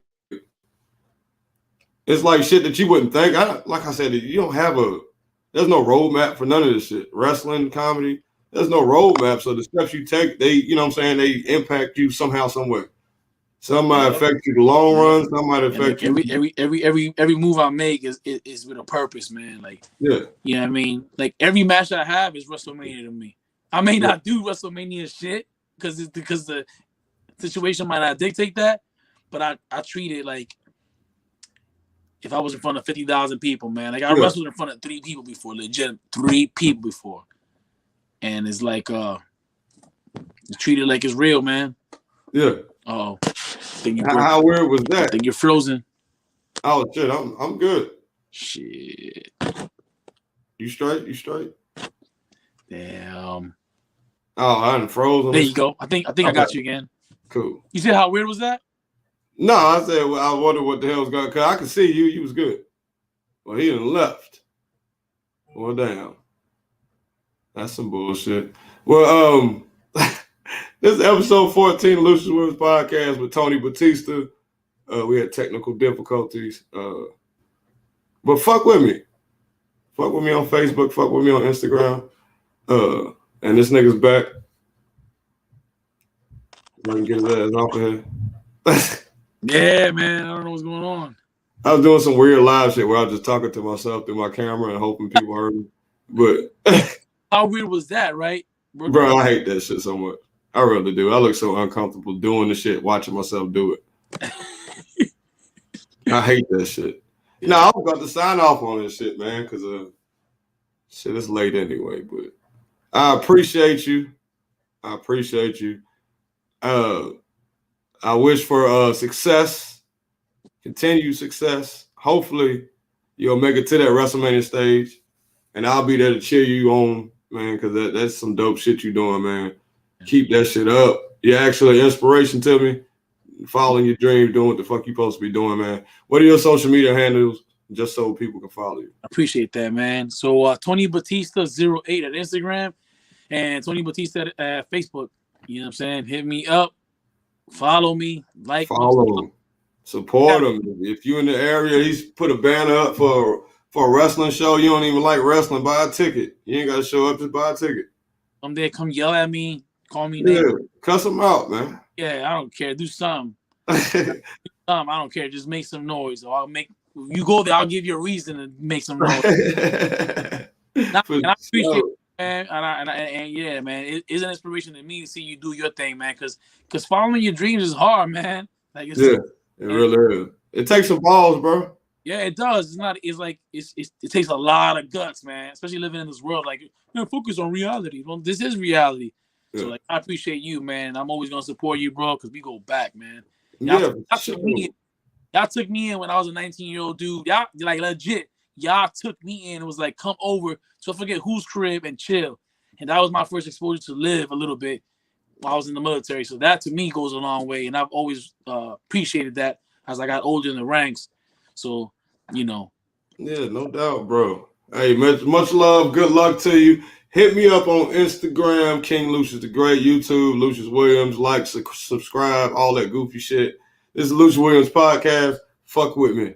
S1: it's like shit that you wouldn't think. Like I said, you don't have there's no roadmap for none of this shit. Wrestling, comedy, there's no roadmap. So the steps you take, they, you know what I'm saying, they impact you somehow, some way. Some might affect you the long run. Some might affect
S2: you. Every move I make is with a purpose, man. Like,
S1: yeah,
S2: you know what I mean? Like every match I have is WrestleMania to me. I may not do WrestleMania shit because the situation might not dictate that, but I treat it like if I was in front of 50,000 people, man. Like I wrestled in front of 3 people before, legit 3 people before, and it's like treat it like it's real, man.
S1: Yeah.
S2: Oh.
S1: How weird was that?
S2: I think you're frozen.
S1: Oh shit, I'm good.
S2: Shit.
S1: You straight? You straight?
S2: Damn.
S1: Oh, I done frozen.
S2: There you go. I think I got you again.
S1: Cool.
S2: You said how weird was that?
S1: No, I said I wonder what the hell was going. Cause I could see you. You was good. Well, he done left. Well, damn. That's some bullshit. Well, this is episode 14 of Lucious Williams Podcast with Tony Batista. We had technical difficulties. But fuck with me. Fuck with me on Facebook. Fuck with me on Instagram. And this nigga's back. I can get his ass off of here.
S2: Yeah, man. I don't know what's going on.
S1: I was doing some weird live shit where I was just talking to myself through my camera and hoping people heard me. But
S2: how weird was that, right?
S1: Bro, I hate that shit so much. I really do. I look so uncomfortable doing the shit, watching myself do it. I hate that shit. Yeah. No, I was about to sign off on this shit, man, because shit, it's late anyway. But I appreciate you. I appreciate you. I wish for success, continued success. Hopefully, you'll make it to that WrestleMania stage, and I'll be there to cheer you on, man, because that's some dope shit you doing, man. Keep that shit up. You're actually an inspiration to me. Following your dream, doing what the fuck you supposed to be doing, man. What are your social media handles, just so people can follow you?
S2: I appreciate that, man. So Tony Batista 08 at Instagram and Tony Batista at Facebook. You know what I'm saying? Hit me up. Follow me.
S1: Follow him. Support him. If you're in the area, he's put a banner up for a wrestling show. You don't even like wrestling, buy a ticket. You ain't got to show up, just buy a ticket.
S2: Someday come yell at me, call me
S1: name. Cuss him out, man.
S2: Yeah, I don't care. Do something. I don't care. Just make some noise. Or you go there, I'll give you a reason to make some noise. I appreciate it, man. And yeah, man, it is an inspiration to me to see you do your thing, man. Because following your dreams is hard, man. Like it
S1: really is. It takes some balls, bro.
S2: Yeah, it does. It takes a lot of guts, man. Especially living in this world. Like, focus on reality. Well, this is reality. Yeah. So, like, I appreciate you, man. I'm always gonna support you, bro, because we go back, man. Y'all took me in when I was a 19-year-old dude. Y'all, like, legit. Y'all took me in. It was like, come over to I forget whose crib and chill. And that was my first exposure to live a little bit while I was in the military. So that to me goes a long way, and I've always appreciated that as I got older in the ranks. So, you know. Yeah,
S1: no doubt, bro. Hey, much love. Good luck to you. Hit me up on Instagram, King Lucious the Great, YouTube, Lucious Williams. Like, subscribe, all that goofy shit. This is Lucious Williams Podcast. Fuck with me.